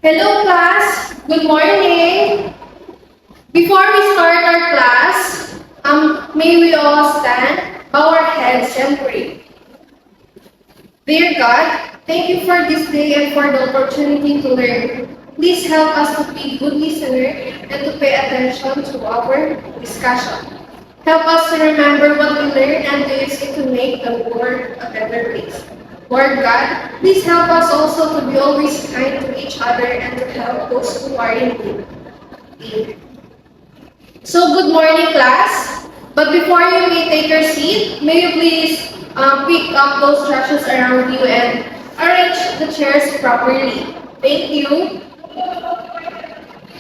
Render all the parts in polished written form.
Hello class, good morning. Before we start our class, may we all stand, bow our heads and pray. Dear God, thank you for this day and for the opportunity to learn. Please help us to be good listeners and to pay attention to our discussion. Help us to remember what we learned and to use it to make the world a better place. Lord God, please help us also to be always kind to each other and to help those who are in need. So, good morning, class. But before you may take your seat, may you please pick up those structures around you and arrange the chairs properly. Thank you.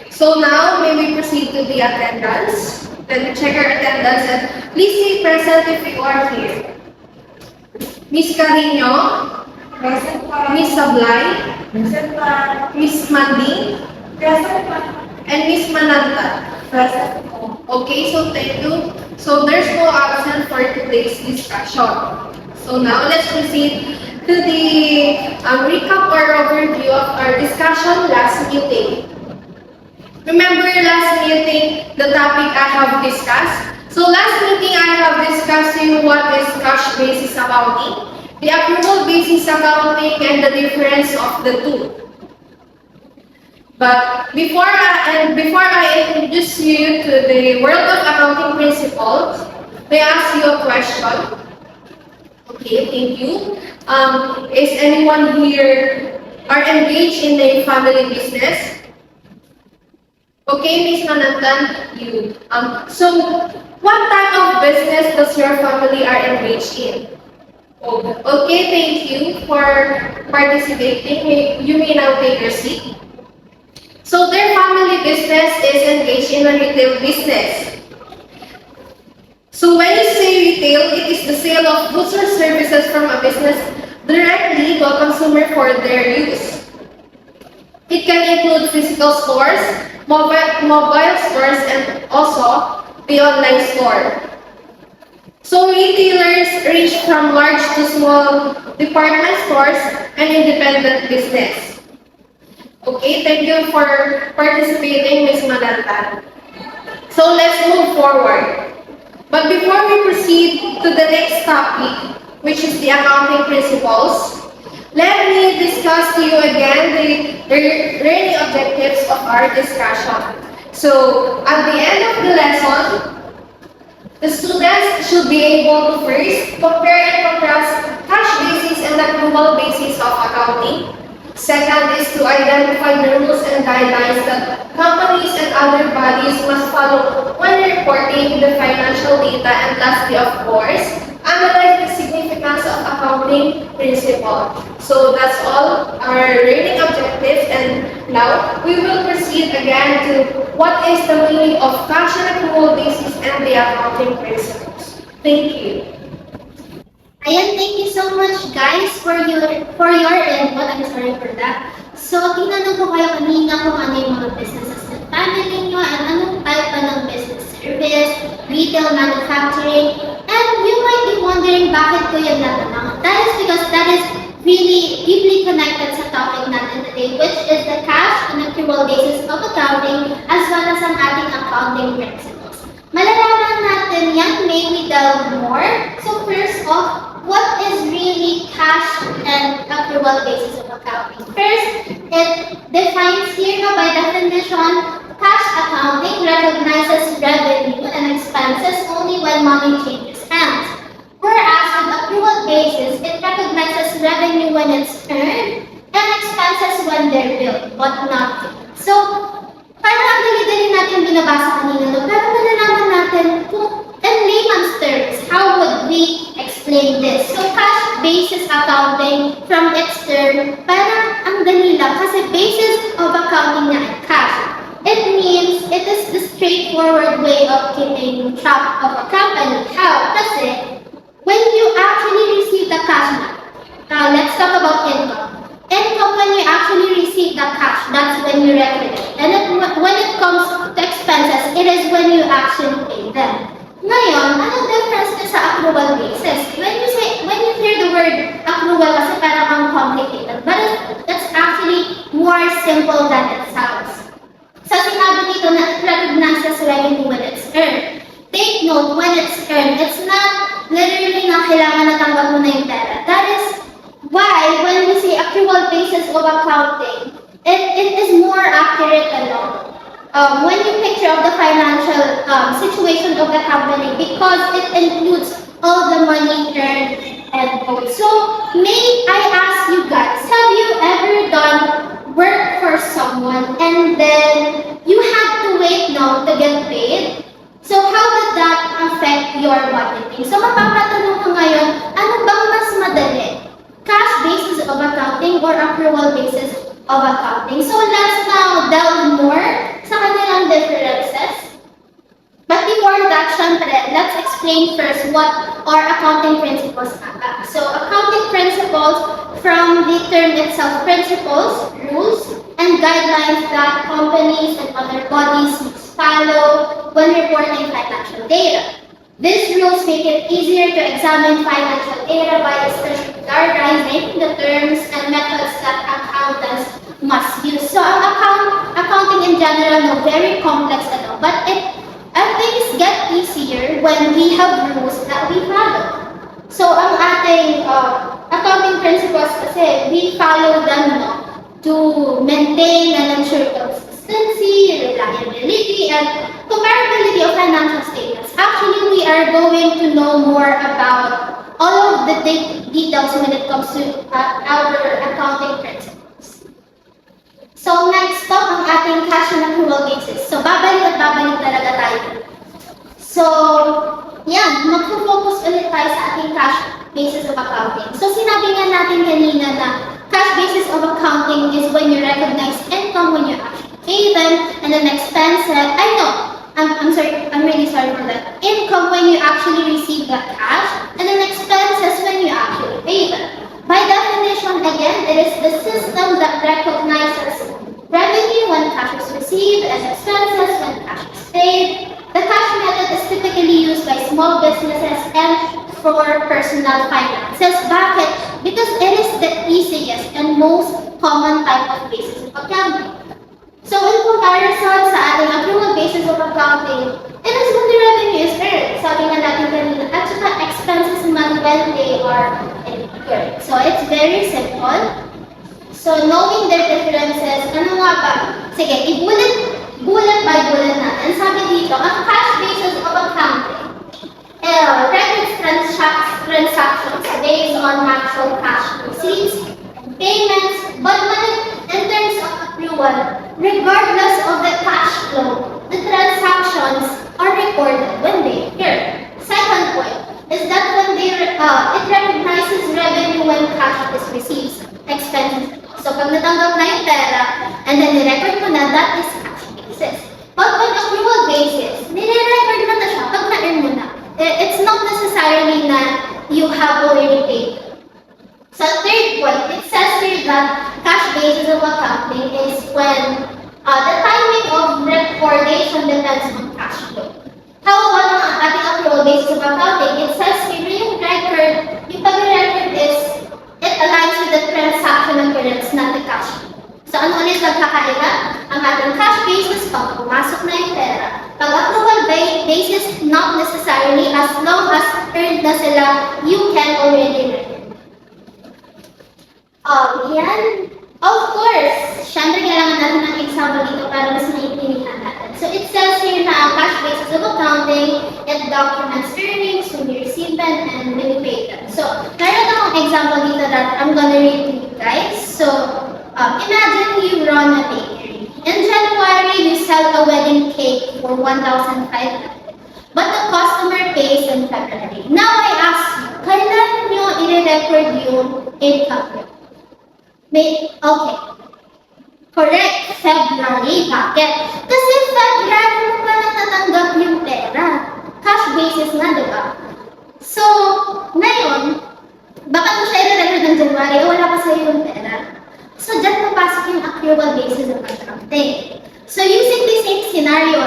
So now, may we proceed to the attendance. Let me check our attendance and please say present if you are here. Miss Carino, Present po. Miss Sablay, Present po. Miss Manding, Present po. and Miss Mananta. Present po. Okay, so thank you. So there's no absent for today's discussion. So now let's proceed to the recap or overview of our discussion last meeting. Remember last meeting, the topic I have discussed? So last meeting I have discussed to you what is cash basis accounting, the accrual basis accounting, and the difference of the two. But before I introduce you to the world of accounting principles, may I ask you a question? Okay, thank you. Is anyone here are engaged in a family business? Okay, Miss Manantan, you. So, what type of business does your family are engaged in? Oh, okay, thank you for participating. You may now take your seat. So their family business is engaged in a retail business. So when you say retail, it is the sale of goods or services from a business directly to a consumer for their use. It can include physical stores, mobile stores, and also the online store. So retailers range from large to small department stores and independent business. Okay, thank you for participating, Ms. Manantan. So let's move forward. But before we proceed to the next topic, which is the accounting principles, let me discuss to you again the learning objectives of our discussion. So at the end of the lesson, the students should be able to first compare and contrast cash basis and accrual basis of accounting. Second is to identify the rules and guidelines that companies and other bodies must follow when reporting the financial data. And lastly, of course, analyze the significance of accounting principle. So that's all our learning objectives, and now we will proceed again to what is the meaning of cash and accrual basis and the accounting principles. Thank you. Ayan, thank you so much guys for your input. I'm sorry for that. So, tinanong ko kayo kanina kung ano yung mga businesses ng family nyo and anong type pa ng business service, retail, manufacturing, and you might be wondering bakit ko yung natanong. That is because that is really deeply connected sa topic natin today, which is the cash and accrual basis of accounting as well as ang ating accounting principles. Malalaman natin yan, may we delve more. So first off, what is really cash and accrual basis of accounting? First, it defines here by definition, cash accounting recognizes revenue and expenses only when money changes hands. Whereas with accrual basis, it recognizes revenue when it's earned and expenses when they're billed, but not. So, parang ang dali-dali natin binabasa kanina, no? Pero malalaman natin kung in layman's terms, how would we explain this? So, cash basis accounting from its term, parang ang dali lang kasi basis of accounting na ay cash. It means it is the straightforward way of keeping track of a company. How? Kasi when you actually receive the cash now let's talk about income. Income, when you actually receive the cash, that's when you record it. And when it comes to expenses, it is when you actually pay them. Ngayon, anong difference niya sa accrual basis? When you hear the word accrual, kasi parang ang complicated. But that's actually more simple than it sounds. Sa sinabi dito na it recognizes revenue when it's earned. Take note, when it's earned, it's not literally na kailangan na tanggap mo na yung pera. That is why when we say accrual basis of accounting, it is more accurate when you picture of the financial situation of the company because it includes all the money earned and owed. So, may I ask you guys, have you ever done work for someone and then you had to wait now to get paid? So, how did that affect your budgeting? So, mapapatanong ko ngayon, ano bang mas madali? Cash basis of accounting or accrual basis of accounting? So, let's now delve more sa kanilang differences. But before that, syempre, let's explain first what are accounting principles are. So, accounting principles from the term itself, principles, rules, and guidelines that companies and other bodies must follow when reporting financial data. These rules make it easier to examine financial data by standardizing the terms and methods that accountants must use. So, accounting in general, no, very complex, but things get easier when we have rules that we follow. So, ang ating accounting principles kasi, we follow them to maintain and ensure consistency, reliability, and comparability of financial statements. Actually, we are going to know more about all of the details when it comes to our accounting principles. So, next stop ang ating cash and accrual basis. So, babalik talaga tayo. So, yan, mag-focus ulit tayo sa ating cash basis of accounting. So, sinabi nga natin kanina na cash basis of accounting is when you recognize income when you actually pay them, and then expenses, I'm really sorry for that. Income when you actually receive that cash, and then expenses when you actually pay them. By definition, again, it is the system that recognizes revenue when cash is received and expenses when cash is paid. The cash method is typically used by small businesses and for personal finances. Bakit? Because it is the easiest and most common type of basis of accounting. So in comparison sa ating accrual basis of accounting, it is when the revenue is earned. Sabi nga natin kanina, at saka expenses naman when they are incurred. So it's very simple. So knowing their differences, ano nga ba? Sige, bullet by bullet natin. Sabi dito, ang cash basis of accounting records transactions based on actual cash receipts and payments, but in terms of accrual, regardless of the cash flow, the transactions are recorded when they occur. Second point is that when it recognizes revenue when cash is received, expenses. So pag natanggap na yung pera, and then nirecord mo na, that is cash basis. But when accrual basis, nire-record mo na siya pag na-earn mo na. It's not necessarily na you have already paid. So third point, it says here that cash basis of accounting is when the timing of recordation depends on cash flow. How about ang ating accrual basis of accounting? It says here yung record, yung pag-record is it aligns with the transaction occurrence, not the cash flow. So ano ulit nagkakaiba? Ang ating cash basis pag pumasok na yung pera. Pag accrual basis, not necessarily, as long as earned na sila, you can already record. Yan. Of course, syempre kailangan natin ng example dito para mas maintindihan natin. So it says here na ang cash basis of accounting, it documents earnings when you receive them and when you pay them. So, meron akong example dito that I'm gonna read to you guys. So, imagine you run a bakery. In January, you sell a wedding cake for 1,500. But the customer pays in February. Now I ask you, kailan nyo i-record yung income? Okay. Correct. February. Bakit? Kasi February mo pa natatanggap yung pera. Cash basis na, di ba? So, ngayon, baka mo siya i-record ng January, wala pa sa'yo yung pera. So, dyan papasok yung accrual basis ng accounting. So, using the same scenario,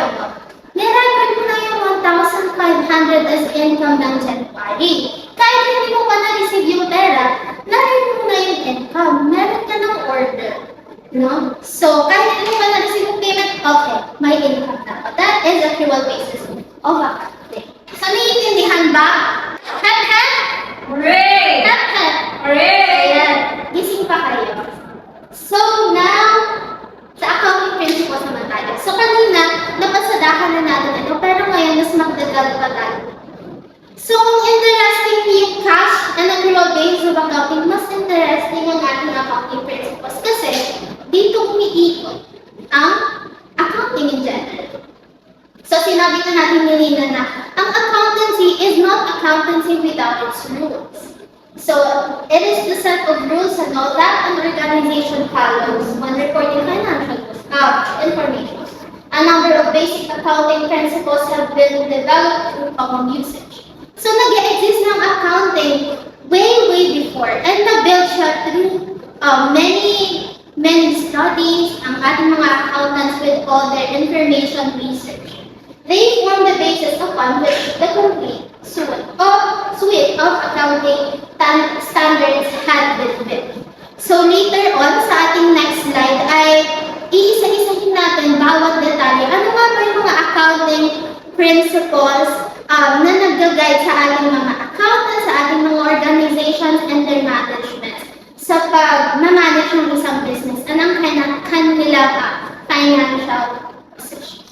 nirecord mo na yung 1,500 as income ng January. Kahit hindi mo pa na-receive yung pera, na-record mo na yung income. Meron ka ng order. No? So, kahit hindi mo na-receive yung payment, okay, may income na. That is accrual basis of accounting. So, naiintindihan ba? Hep-hep? Hooray! Hep-hep! Hooray! Ayan, gising pa kayo. So, now, sa accounting principles naman tayo. So, kanina, napasadahan na natin ito, pero ngayon, mas magdagal pa tayo. So, kung interesting yung cash and accrual basis of accounting, mas interesting yung ating accounting principles kasi dito umiikot ang accounting in general. So, sinabi na natin kanina na ang accountancy is not accountancy without its rules. So, it is the set of rules and all that an organization follows when reporting financial information. A number of basic accounting principles have been developed through common usage. So, nag-exist ng accounting way before and na-build siya through many studies, ang ating mga accountants with all their information research. They form the basis upon which the complete suite of accounting standards had been built. So later on, sa ating next slide ay iisa-isahin natin bawat detalye. Ano nga ba yung mga accounting principles na nag-guide sa ating mga accountants, sa ating mga organizations and their management sa pag-manage ng isang business and ang kanila financial position.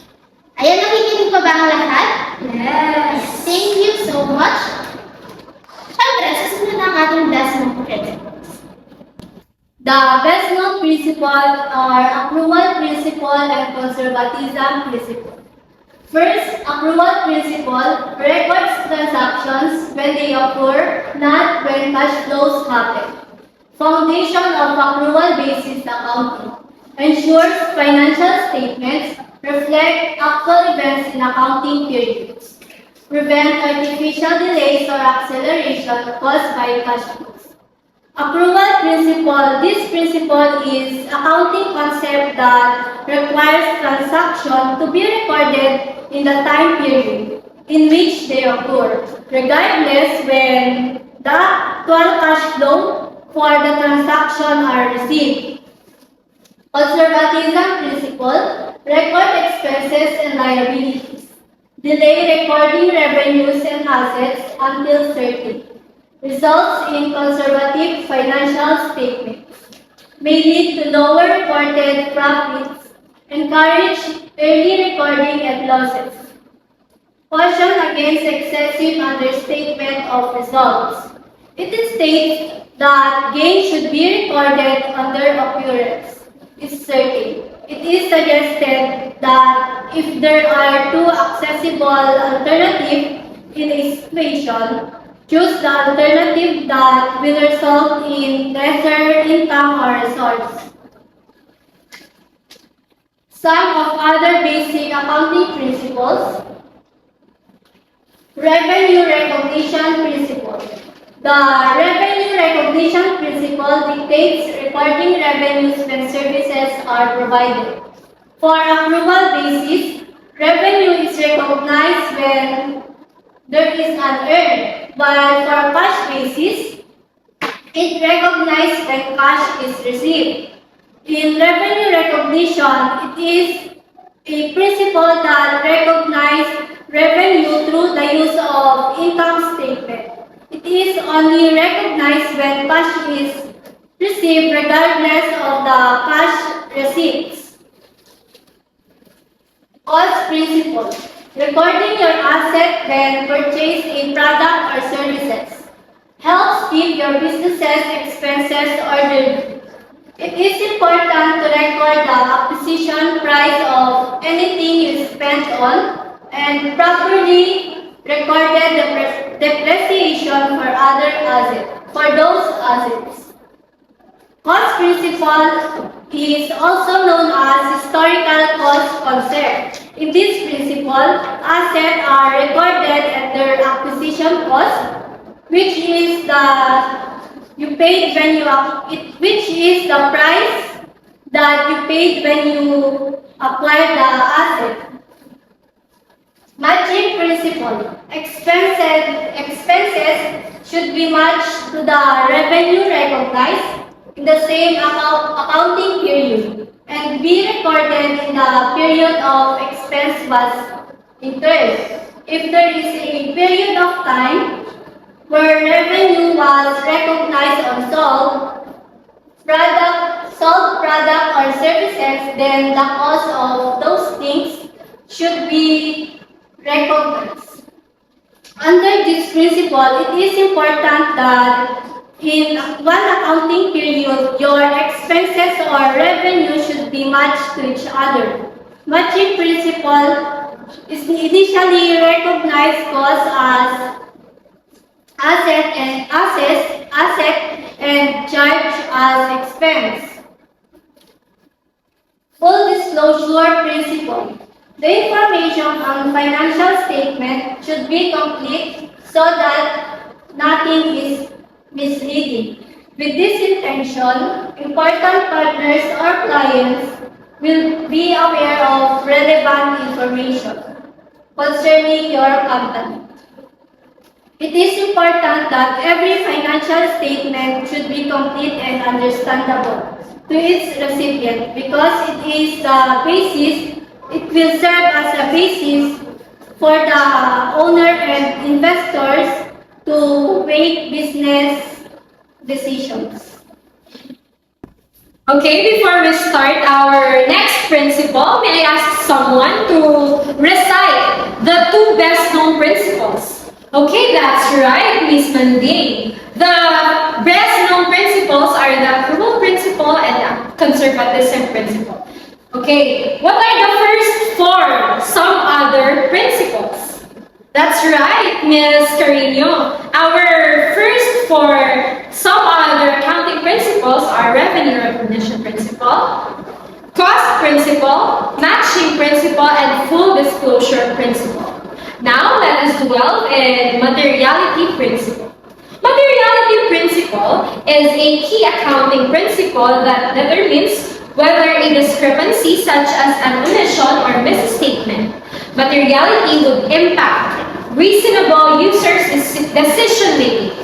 Ayan, nakikinig pa ba ang lahat? Yes! Thank you so much. Siyempre, susunod ang ating best-known principles. The best-known principles are accrual principle and conservatism principle. First, accrual principle records transactions when they occur, not when cash flows happen. Foundation of accrual basis accounting ensures financial statements reflect actual events in accounting periods. Prevent artificial delays or acceleration caused by cash flows. Accrual principle. This principle is accounting concept that requires transactions to be recorded in the time period in which they occur, regardless when the actual cash flow for the transaction are received. Conservatism principle. Record expenses and liabilities. Delay recording revenues and assets until certain. Results in conservative financial statements. May lead to lower reported profits. Encourage early recording and losses. Caution against excessive understatement of results. It states that gain should be recorded under occurrence is certain. It is suggested that if there are two accessible alternatives in a situation, choose the alternative that will result in lesser income or resource. Some of other basic accounting principles. Revenue recognition principle. The revenue recognition principle dictates recording revenues when services are provided. For accrual basis, revenue is recognized when there is an earn, while for cash basis, it recognized when cash is received. In revenue recognition, it is a principle that recognizes revenue through the use of income statement. It is only recognized when cash is received regardless of the cash receipts. Cost principle. Recording your asset when purchase a product or services helps keep your business's expenses orderly. It is important to record the acquisition price of anything you spent on and properly recorded the depreciation for those assets. Cost principle is also known as historical cost concept. In this principle, assets are recorded at their acquisition cost, which is the price that you paid when you acquired the asset. Matching principle. Expenses should be matched to the revenue recognized in the same accounting period. will be recorded in the period of expense was incurred. If there is a period of time where revenue was recognized on sold product or services, then the cost of those things should be recognized. Under this principle, it is important that in one accounting period, your expenses or revenue should be matched to each other. Matching principle is initially recognized cost as asset and charge as expense. Full disclosure principle. The information on financial statement should be complete so that nothing is misleading. With this intention, important partners or clients will be aware of relevant information concerning your company. It is important that every financial statement should be complete and understandable to its recipient because it is the basis, it will serve as a basis for the owner and investors to make business decisions. Okay, before we start our next principle, may I ask someone to recite the two best known principles? Okay, that's right, Miss Manding. The best known principles are the accrual principle and the conservatism principle. Okay, what are the first four some other principles? That's right, Ms. Carino. Our first four some other accounting principles are revenue recognition principle, cost principle, matching principle, and full disclosure principle. Now, let us dwell in materiality principle. Materiality principle is a key accounting principle that determines whether a discrepancy such as an omission or misstatement materiality would impact reasonable users' decision making.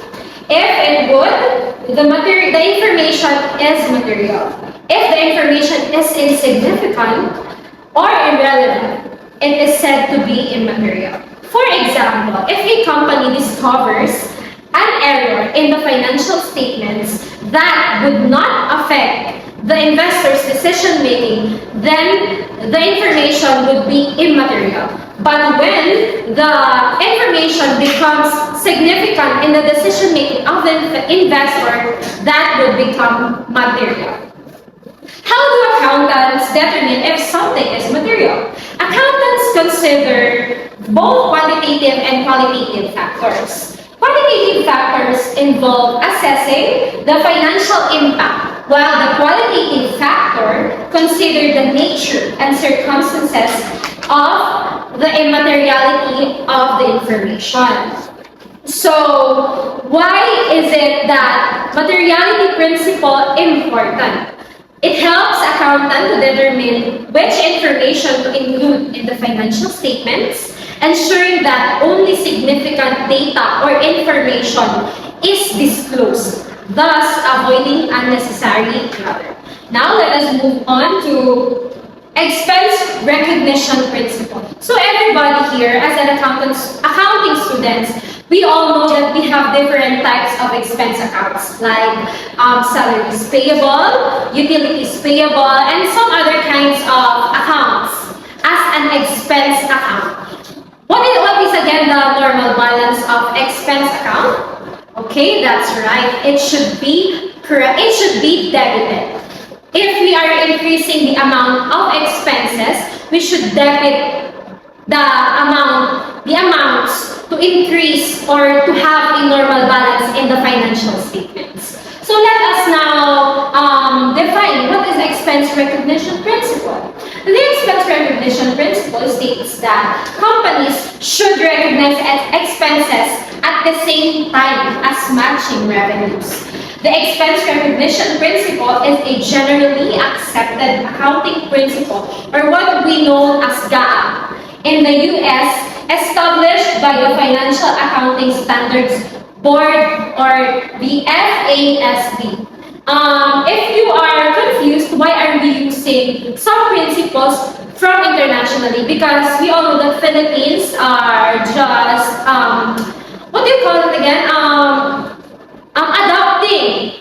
If it would, the information is material. If the information is insignificant or irrelevant, it is said to be immaterial. For example, if a company discovers an error in the financial statements that would not affect the investor's decision making, then the information would be immaterial. But when the information becomes significant in the decision making of the investor, that would become material. How do accountants determine if something is material? Accountants consider both quantitative and qualitative factors. Quantitative factors involve assessing the financial impact, while the qualitative factor consider the nature and circumstances of the immateriality of the information. So, why is it that materiality principle important? It helps accountant to determine which information to include in the financial statements, ensuring that only significant data or information is disclosed, thus avoiding unnecessary clutter. Now let us move on to expense recognition principle. So everybody here, as an accounting students, we all know that we have different types of expense accounts, like salaries payable, utilities payable, and some other kinds of accounts as an expense account. What is again the normal balance of expense account? Okay, that's right. It should be correct. It should be debited. If we are increasing the amount of expenses, we should debit the amounts to increase or to have a normal balance in the financial statements. So let us now define what is expense recognition principle. The expense recognition principle states that companies should recognize expenses at the same time as matching revenues. The expense recognition principle is a generally accepted accounting principle, or what we know as GAAP, in the US, established by the Financial Accounting Standards Board, or the FASB. If you are confused, why are we using introducing some principles from internationally because we all know that Philippines are just, what do you call it again? Adopting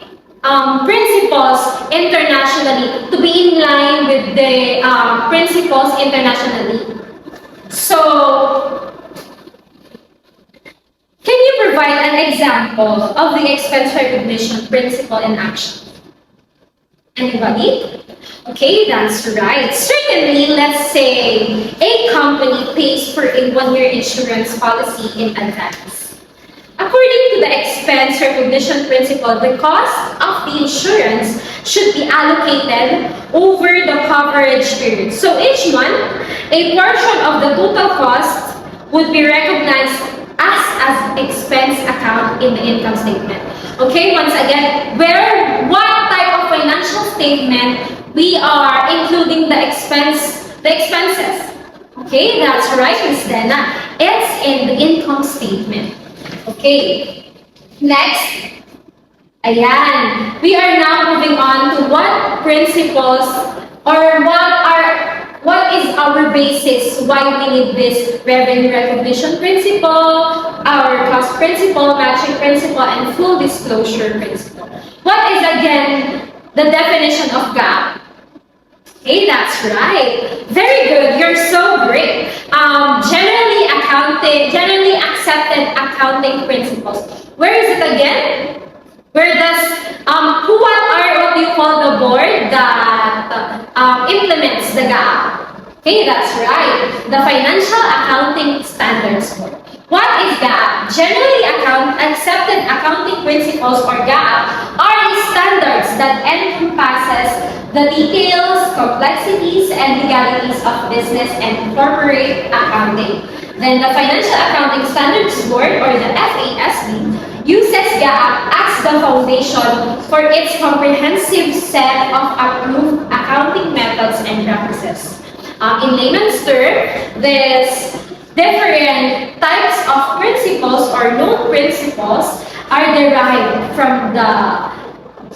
principles internationally to be in line with the principles internationally. So, can you provide an example of the expense recognition principle in action? Anybody? Okay, that's right. Certainly, let's say a company pays for a one-year insurance policy in advance. According to the expense recognition principle, the cost of the insurance should be allocated over the coverage period. So each month, a portion of the total cost would be recognized as expense account in the income statement. Okay, once again, what type of financial statement we are including the expenses. Okay, that's right, Ms. Dena. It's in the income statement. Okay, next. Ayan. We are now moving on to what principles or what is our basis why we need this revenue recognition principle, our cost principle, matching principle, and full disclosure principle. What is again the definition of GAAP? Hey, that's right. Very good. You're so great. Generally accepted accounting principles. Where is it again? Where does what do you call the board that implements the GAAP? Okay, that's right. The Financial Accounting Standards Board. What is GAAP? Generally accepted accounting principles or GAAP are standards that encompasses the details, complexities, and legalities of business and corporate accounting. Then the Financial Accounting Standards Board or the FASB uses GAAP as the foundation for its comprehensive set of approved accounting methods and practices. In layman's terms, these different types of principles or known principles are derived from the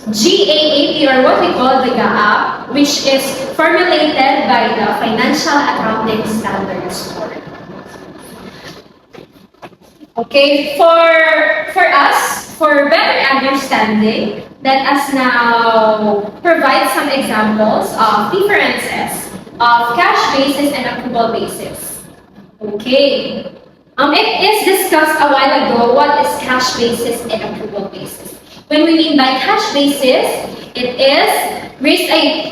GAAP or what we call the GAAP, which is formulated by the Financial Accounting Standards Board. Okay, for us, for better understanding, let us now provide some examples of differences of cash basis and accrual basis. Okay, it is discussed a while ago what is cash basis and accrual basis. When we mean by cash basis, it is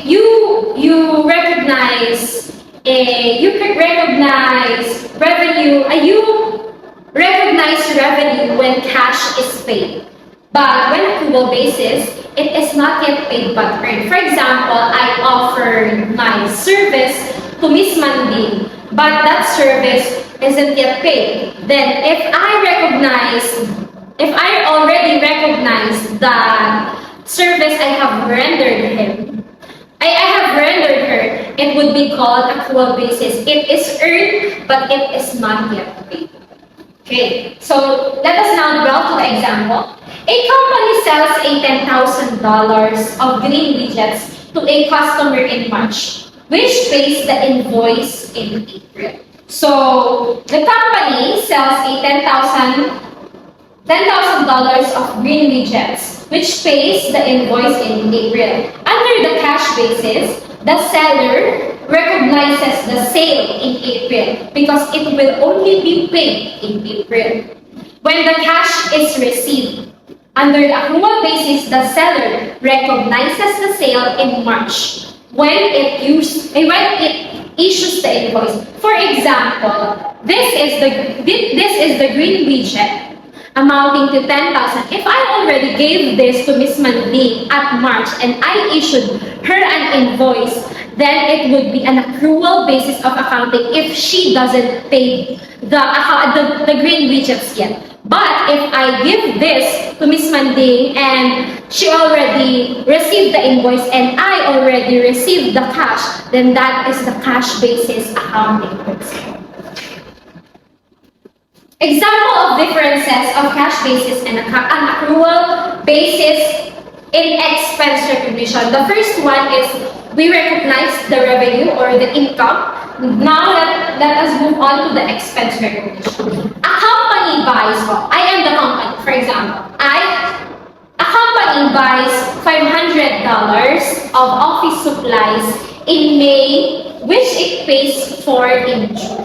you recognize revenue when cash is paid. But when accrual basis, it is not yet paid but earned. For example, I offered my service to Miss Manding, but that service isn't yet paid. Then if I already recognize that service I have rendered him, I have rendered her, it would be called accrual basis. It is earned, but it is not yet paid. Okay, so let us now delve to the example. A company sells $10,000 of green widgets to a customer in March, which pays the invoice in April. So the company sells $10,000 of green widgets, which pays the invoice in April. Under the cash basis, the seller recognizes the sale in April because it will only be paid in April. When the cash is received, under the accrual basis, the seller recognizes the sale in March when it issues the invoice. For example, this is the green widget amounting to 10,000. If I already gave this to Miss Manding at March and I issued her an invoice, then it would be an accrual basis of accounting if she doesn't pay the green widgets yet. But if I give this to Miss Manding and she already received the invoice and I already received the cash, then that is the cash basis accounting principle. Example of differences of cash basis and accrual basis in expense recognition. The first one is we recognize the revenue or the income. Now let us move on to the expense recognition. A company buys, I am the company, for example. A company buys $500 of office supplies in May, which it pays for in June.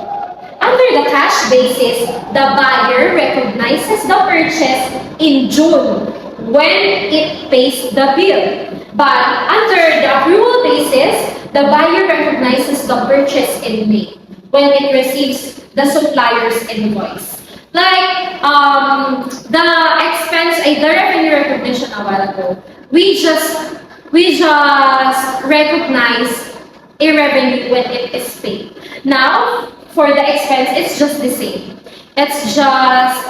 Under the cash basis, the buyer recognizes the purchase in June when it pays the bill. But under the accrual basis, the buyer recognizes the purchase in May when it receives the supplier's invoice. Like the expense, the revenue recognition a while ago, we just recognize a revenue when it is paid. Now, for the expense, it's just the same. It's just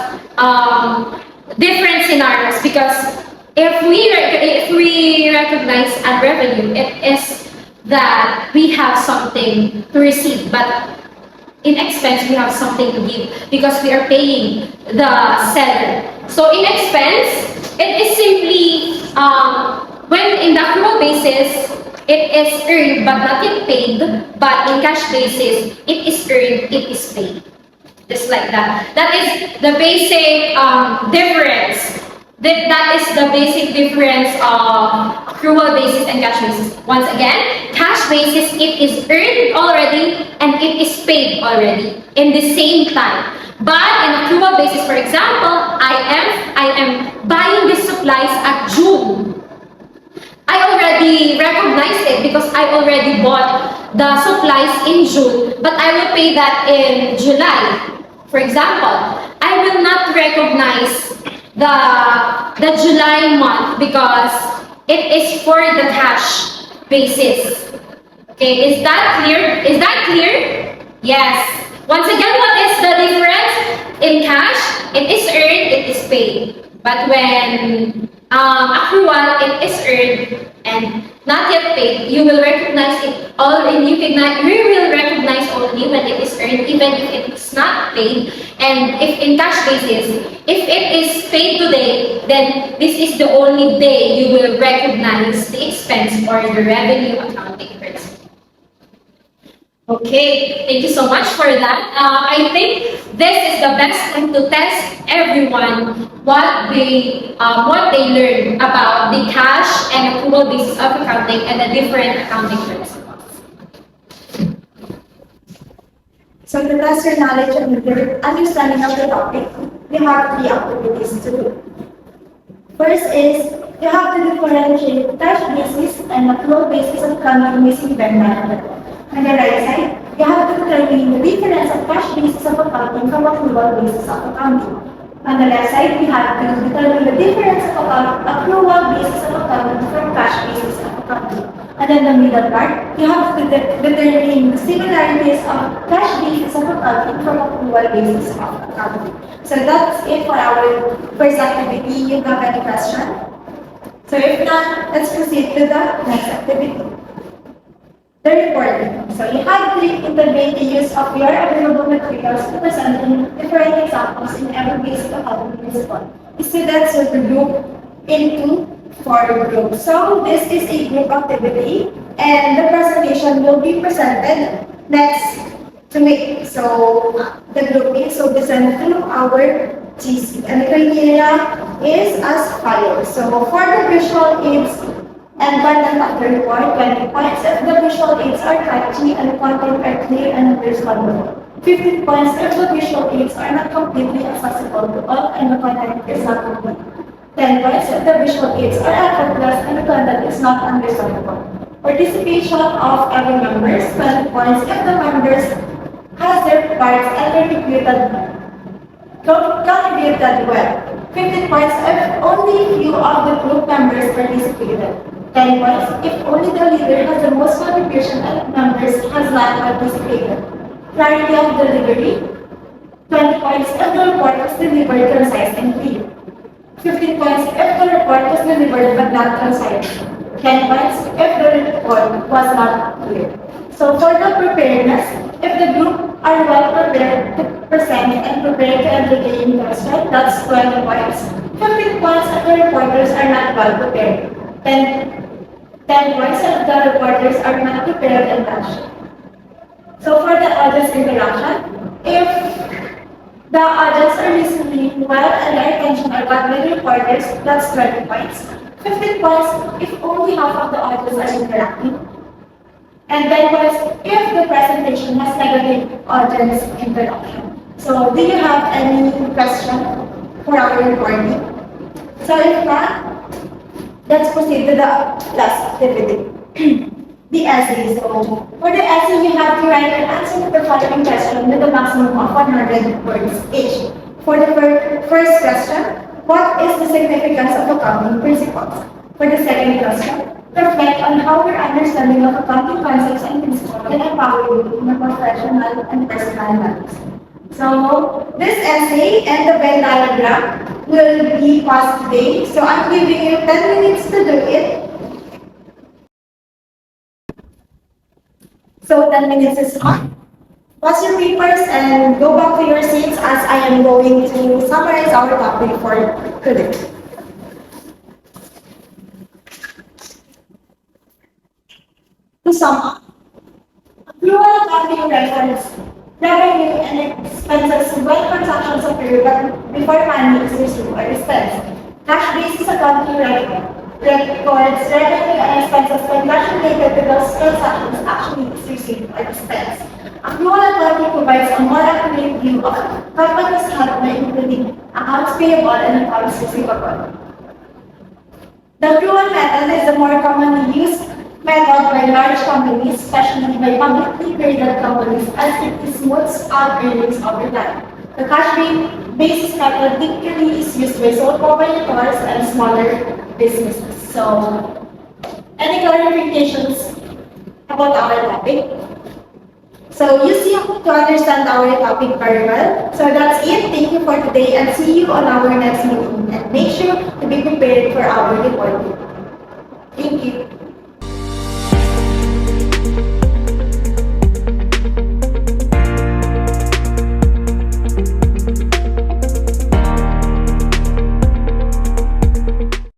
different scenarios because if we recognize a revenue, it is that we have something to receive, but in expense we have something to give because we are paying the seller. So in expense, it is simply when in the accrual basis it is earned but not yet paid, but in cash basis it is earned, it is paid. Just like that. That is the basic difference. That is the basic difference of accrual basis and cash basis. Once again, cash basis, it is earned already and it is paid already in the same time. But in accrual basis, for example, I am buying these supplies at June. I already recognized it because I already bought the supplies in June, but I will pay that in July. For example, I will not recognize the July month because it is for the cash basis. Okay, is that clear? Is that clear? Yes. Once again, what is the difference? In cash, it is earned, it is paid. But when accrual, it is earned and not yet paid, you will recognize it all, and you will recognize only when it is earned, even if it is not paid. And if in cash basis, if it is paid today, then this is the only day you will recognize the expense or the revenue accounting principle. Okay, thank you so much for that. I think this is the best time to test everyone what they learn about the cash and accrual basis of accounting and the different accounting principles. So to test your knowledge and your understanding of the topic, you have 3 activities to do. First is, you have to differentiate cash basis and accrual basis of accounting using Venn diagram. On the right side, you have to determine the difference of cash basis of accounting from accrual basis of accounting. On the left side, we have to determine the difference of accrual basis of accounting from cash basis of accounting. And then the middle part, you have to determine the similarities of cash basis of accounting from accrual basis of accounting. So that's it for our first activity. You have any question? So if not, let's proceed to the next activity. The reporting. So you have to integrate the use of your available materials to present different examples in every basic accounting principle. Students will be grouped into 4 groups. So this is a group activity and the presentation will be presented next to me. So the grouping will be sent to our GC and the criteria is as follows. So for the visual aids and content of the report, 20 points if the visual aids are catchy and the content are clear and understandable. 15 points if the visual aids are not completely accessible to all and the content is not complete. 10 points if the visual aids are effortless and the content is not understandable. Participation of every members, 20 points if the members has their parts and contributed well. 15 points if only few of the group members participated. 10 points if only the leader has the most contribution and members has not participated. Clarity of delivery. 20 points if the report was delivered concise and clear. 15 points if the report was delivered but not concise. 10 points if the report was not clear. So for the preparedness, if the group are well prepared to present and prepared to entertain question, that's 20 points. 15 points if the reporters are not well prepared. 10 10 points if the reporters are not prepared and rushed. So for the audience interaction, if the audience are listening well and their attention are got with reporters, that's 20 points. 15 points if only half of the audience are interacting. And 10 points if the presentation has negative audience interaction. So do you have any question for our recording? So if not, let's proceed to the last activity. The essay. So for the essay, you have to write an answer to the following question with a maximum of 100 words each. For the first question, what is the significance of accounting principles? For the second question, reflect on how your understanding of accounting concepts and principles can empower you in a professional and personal lives. So this essay and the Venn diagram will be passed today. So I'm giving you 10 minutes to do it. So 10 minutes is up. Pass your papers and go back to your seats as I am going to summarize our topic for today. To sum up, accrual accounting records revenue and expenses when transactions occur but before money is received or dispensed. Cash basis accounting records revenue and expenses when cash related to those transactions actually is received or dispensed. Accrual accounting provides a more accurate view of company's health by including accounts payable and accounts receivable. The accrual method is the more commonly used method by large companies, especially by publicly traded companies, as it smooths out earnings over time. The cash-basis method typically is used by sole proprietors and smaller businesses. So, any clarifications about our topic? So, you seem to understand our topic very well. So, that's it. Thank you for today and see you on our next meeting. And make sure to be prepared for our reporting. Thank you.